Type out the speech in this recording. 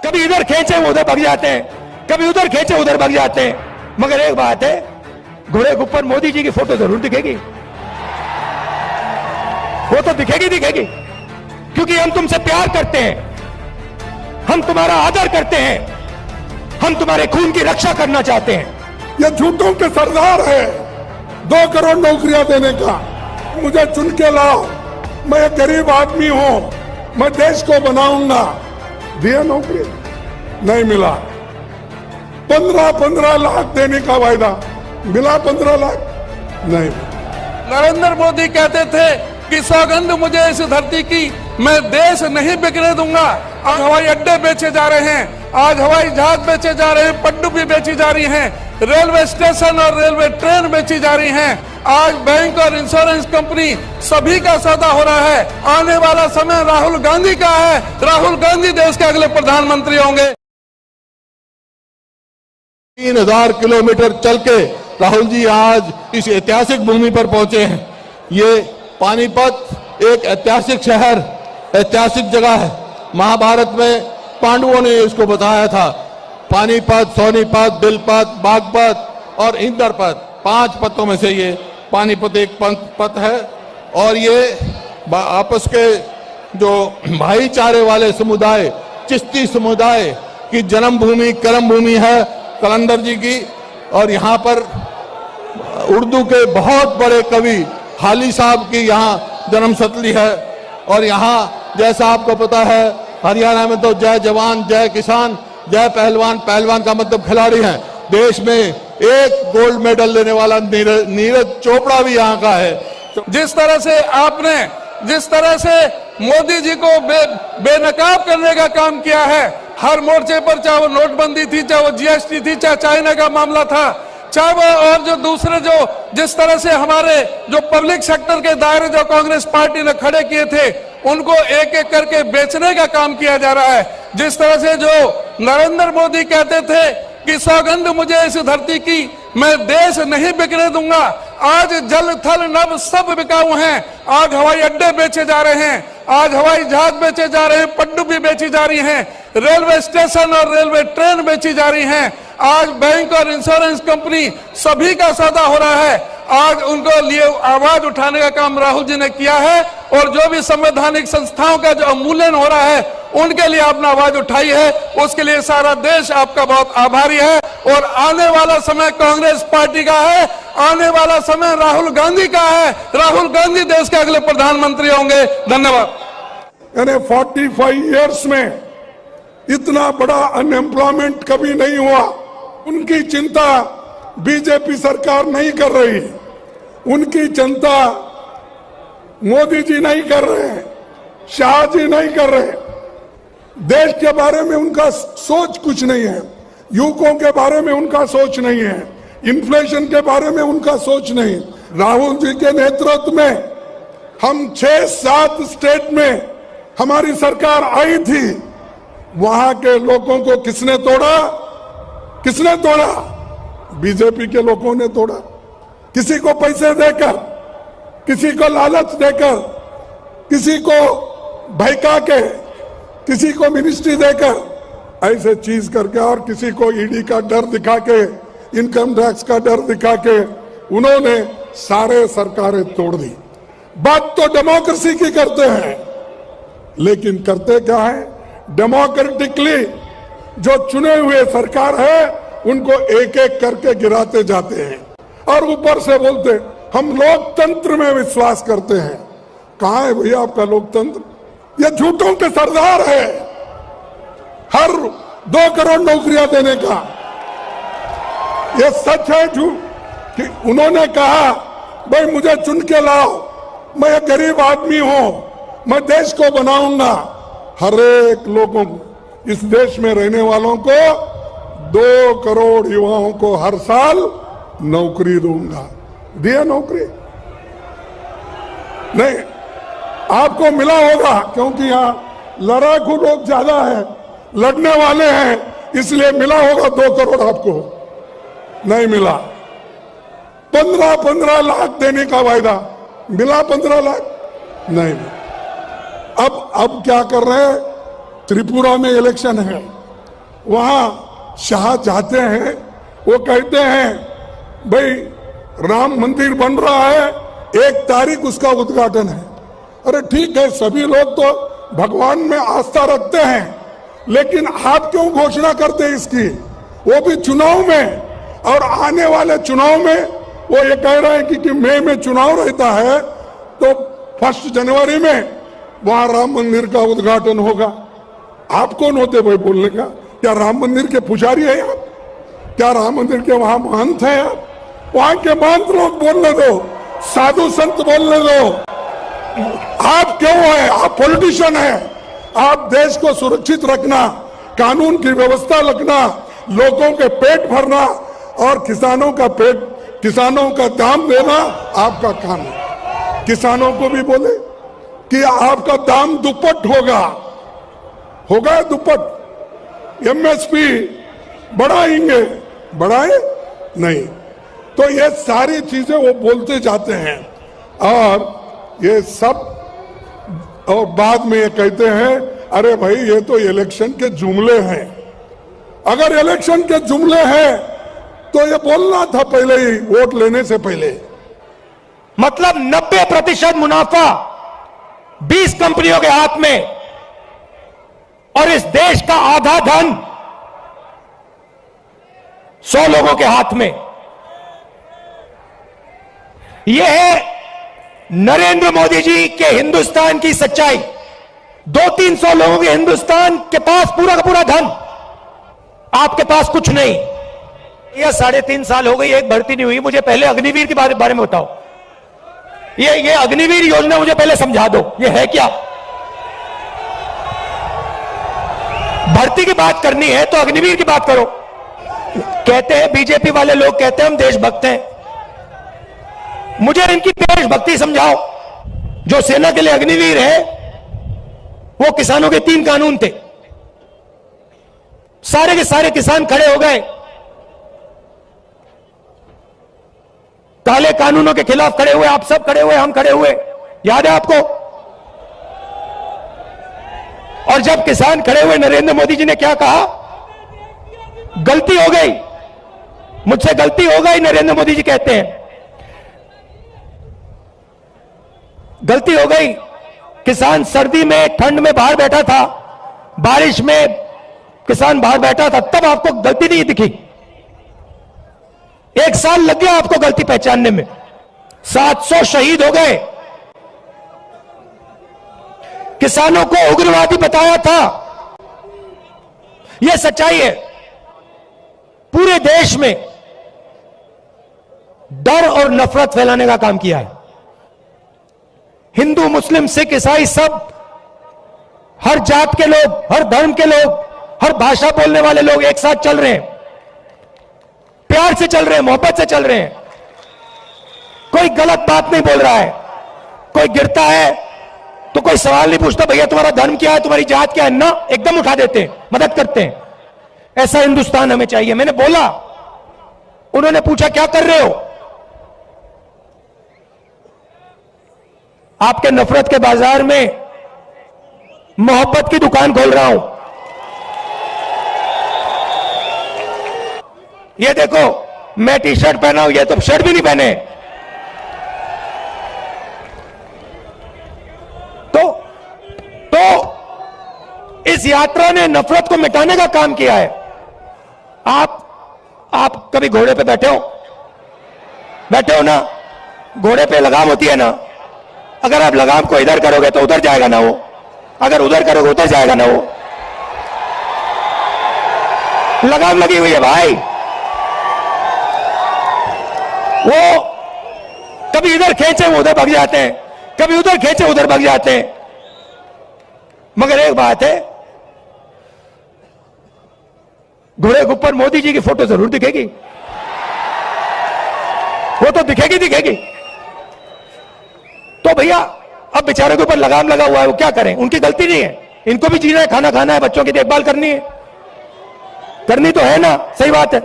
कभी इधर खींचे वो उधर भाग जाते हैं, कभी उधर खींचे उधर भाग जाते हैं। मगर एक बात है, घोड़े के ऊपर मोदी जी की फोटो जरूर दिखेगी, वो तो दिखेगी दिखेगी, क्योंकि हम तुमसे प्यार करते हैं, हम तुम्हारा आदर करते हैं, हम तुम्हारे खून की रक्षा करना चाहते हैं। ये झूठों के सरदार है 2 करोड़ नौकरियां देने का। मुझे चुन के लाओ, मैं एक गरीब आदमी हूं, मैं देश को बनाऊंगा। दिया नौकरी, नहीं मिला। 15 लाख देने का वायदा, मिला 15 लाख, नहीं। नरेंद्र मोदी कहते थे कि सौगंध मुझे इस धरती की, मैं देश नहीं बिकने दूंगा। आज हवाई अड्डे बेचे जा रहे हैं, आज हवाई जहाज बेचे जा रहे हैं, पनडुब्बी बेची जा रही हैं, रेलवे स्टेशन और रेलवे ट्रेन बेची जा रही हैं। आज बैंक और इंश्योरेंस कंपनी सभी का सौदा हो रहा है। आने वाला समय राहुल गांधी का है, राहुल गांधी देश के अगले प्रधानमंत्री होंगे। 3000 किलोमीटर चल के राहुल जी आज इस ऐतिहासिक भूमि पर पहुंचे हैं। ये पानीपत एक ऐतिहासिक शहर, ऐतिहासिक जगह है। महाभारत में पांडवों ने इसको बताया था। पानीपत, सोनीपत, बिलपत, बागपत और इंद्रपत, 5 पतों में से ये पानीपत एक पत है। और ये आपस के जो भाईचारे वाले समुदाय, चिश्ती समुदाय की जन्मभूमि, कर्मभूमि है कलंदर जी की। और यहाँ पर उर्दू के बहुत बड़े कवि हाली साहब की यहाँ जन्मस्थली है। और यहाँ जैसा आपको पता है, हरियाणा में तो जय जवान जय किसान जय पहलवान, पहलवान का मतलब खिलाड़ी हैं। देश में एक गोल्ड मेडल लेने वाला नीरज चोपड़ा भी यहाँ का है। जिस तरह से आपने, जिस तरह से मोदी जी को बेनकाब करने का काम किया है हर मोर्चे पर, चाहे वो नोटबंदी थी, चाहे वो जीएसटी थी, चाहे चाइना का मामला था, चाहे वो और जो दूसरे जो जिस तरह से हमारे जो पब्लिक सेक्टर के दायरे जो कांग्रेस पार्टी ने खड़े किए थे, उनको एक एक करके बेचने का काम किया जा रहा है। जिस तरह से जो नरेंद्र मोदी कहते थे कि सौगंध मुझे इस धरती की, मैं देश नहीं बिकने दूंगा। आज जल थल नभ सब बिकाऊ हैं। आज हवाई अड्डे बेचे जा रहे हैं, आज हवाई जहाज बेचे जा रहे हैं, पनडुब्बी बेची जा रही हैं, रेलवे स्टेशन और रेलवे ट्रेन बेची जा रही हैं। आज बैंक और इंश्योरेंस कंपनी सभी का सौदा हो रहा है। आज उनको लिए आवाज उठाने का काम राहुल जी ने किया है। और जो भी संवैधानिक संस्थाओं का जो अवमूल्यन हो रहा है, उनके लिए आपने आवाज उठाई है, उसके लिए सारा देश आपका बहुत आभारी है। और आने वाला समय कांग्रेस पार्टी का है, आने वाला समय राहुल गांधी का है। राहुल गांधी देश के अगले प्रधानमंत्री होंगे। धन्यवाद। यानी 45 इयर्स में इतना बड़ा अनएम्प्लॉयमेंट कभी नहीं हुआ। उनकी चिंता बीजेपी सरकार नहीं कर रही, उनकी चिंता मोदी जी नहीं कर रहे हैं, शाह जी नहीं कर रहे। देश के बारे में उनका सोच कुछ नहीं है, युवकों के बारे में उनका सोच नहीं है, इन्फ्लेशन के बारे में उनका सोच नहीं। राहुल जी के नेतृत्व में हम 6-7 स्टेट में हमारी सरकार आई थी। वहां के लोगों को किसने तोड़ा? किसने तोड़ा? बीजेपी के लोगों ने तोड़ा। किसी को पैसे देकर, किसी को लालच देकर, किसी को भड़का के, किसी को मिनिस्ट्री देकर, ऐसे चीज करके, और किसी को ईडी का डर दिखा के, इनकम टैक्स का डर दिखा के उन्होंने सारे सरकारें तोड़ दी। बात तो डेमोक्रेसी की करते हैं, लेकिन करते क्या है? डेमोक्रेटिकली जो चुने हुए सरकार है उनको एक एक करके गिराते जाते हैं। और ऊपर से बोलते हम लोकतंत्र में विश्वास करते हैं। कहां है भैया आपका लोकतंत्र? ये झूठों के सरदार है हर 2 करोड़ नौकरियां देने का। ये सच है झूठ? कि उन्होंने कहा भाई मुझे चुन के लाओ, मैं एक गरीब आदमी हूं, मैं देश को बनाऊंगा। हर एक लोगों को, इस देश में रहने वालों को 2 करोड़ युवाओं को हर साल नौकरी दूंगा। दिया नौकरी? नहीं, आपको मिला होगा, क्योंकि यहाँ लड़ाकू लोग ज्यादा है, लड़ने वाले हैं, इसलिए मिला होगा 2 करोड़ आपको। नहीं मिला। 15 लाख देने का वायदा, मिला 15 लाख? नहीं। अब क्या कर रहे हैं? त्रिपुरा में इलेक्शन है, वहां शाह जाते हैं, वो कहते हैं भाई राम मंदिर बन रहा है, 1 तारीख उसका उद्घाटन है। अरे ठीक है, सभी लोग तो भगवान में आस्था रखते हैं, लेकिन आप क्यों घोषणा करते हैं इसकी, वो भी चुनाव में? और आने वाले चुनाव में वो ये कह रहे हैं कि मई में चुनाव रहता है तो 1 जनवरी में वहां राम मंदिर का उद्घाटन होगा। आप कौन होते भाई बोलने का? क्या राम मंदिर के पुजारी है आप? क्या राम मंदिर के वहां महंत हैं आप? वहां के महंत लोग बोलने दो, साधु संत बोलने दो। आप क्यों है? आप पॉलिटिशियन है। आप देश को सुरक्षित रखना, कानून की व्यवस्था रखना, लोगों के पेट भरना और किसानों का दाम देना आपका काम है। किसानों को भी बोले कि आपका दाम दुप्पट होगा दुप्पट। एमएसपी बढ़ाएंगे, बढ़ाए नहीं। तो ये सारी चीजें वो बोलते जाते हैं और ये सब, और बाद में ये कहते हैं अरे भाई ये तो इलेक्शन के जुमले हैं। अगर इलेक्शन के जुमले हैं तो ये बोलना था पहले ही, वोट लेने से पहले। मतलब 90% मुनाफा 20 कंपनियों के हाथ में और इस देश का आधा धन 100 लोगों के हाथ में। यह है नरेंद्र मोदी जी के हिंदुस्तान की सच्चाई। 200-300 लोगों के हिंदुस्तान के पास पूरा का पूरा धन, आपके पास कुछ नहीं। यह 3.5 साल हो गई, एक भर्ती नहीं हुई। मुझे पहले अग्निवीर के बारे में बताओ। ये अग्निवीर योजना मुझे पहले समझा दो, ये है क्या? भर्ती की बात करनी है तो अग्निवीर की बात करो। कहते हैं बीजेपी वाले लोग, कहते हैं हम देशभक्त हैं। मुझे इनकी देशभक्ति समझाओ। जो सेना के लिए अग्निवीर है वो किसानों के 3 कानून थे, सारे के सारे किसान खड़े हो गए, काले कानूनों के खिलाफ खड़े हुए। आप सब खड़े हुए, हम खड़े हुए, याद है आपको? और जब किसान खड़े हुए, नरेंद्र मोदी जी ने क्या कहा? गलती हो गई, मुझसे गलती हो गई, नरेंद्र मोदी जी कहते हैं। गलती हो गई। किसान सर्दी में, ठंड में बाहर बैठा था, बारिश में किसान बाहर बैठा था, तब आपको गलती नहीं दिखी। 1 साल लग गया आपको गलती पहचानने में। 700 शहीद हो गए। किसानों को उग्रवादी बताया था। यह सच्चाई है। पूरे देश में डर और नफरत फैलाने का काम किया है। हिंदू, मुस्लिम, सिख, ईसाई सब, हर जात के लोग, हर धर्म के लोग, हर भाषा बोलने वाले लोग एक साथ चल रहे हैं, प्यार से चल रहे हैं, मोहब्बत से चल रहे हैं। कोई गलत बात नहीं बोल रहा है। कोई गिरता है तो कोई सवाल नहीं पूछता, भैया तुम्हारा धर्म क्या है, तुम्हारी जात क्या है, ना, एकदम उठा देते हैं, मदद करते हैं। ऐसा हिंदुस्तान हमें चाहिए। मैंने बोला, उन्होंने पूछा क्या कर रहे हो? आपके नफरत के बाजार में मोहब्बत की दुकान खोल रहा हूं। ये देखो, मैं टी शर्ट पहना हूं, ये तो शर्ट भी नहीं पहने। तो इस यात्रा ने नफरत को मिटाने का काम किया है। आप कभी घोड़े पे बैठे हो ना? घोड़े पे लगाम होती है ना? अगर आप लगाम को इधर करोगे तो उधर जाएगा ना वो, अगर उधर करोगे उधर जाएगा ना वो। लगाम लगी हुई है भाई। वो कभी इधर खींचे वो उधर भाग जाते हैं, कभी उधर खींचे उधर भाग जाते हैं। मगर एक बात है, घोड़े के ऊपर मोदी जी की फोटो जरूर दिखेगी। वो तो दिखेगी। तो भैया अब बेचारे के ऊपर लगाम लगा हुआ है, वो क्या करें? उनकी गलती नहीं है। इनको भी जीना है, खाना खाना है, बच्चों की देखभाल करनी है, करनी तो है ना? सही बात है।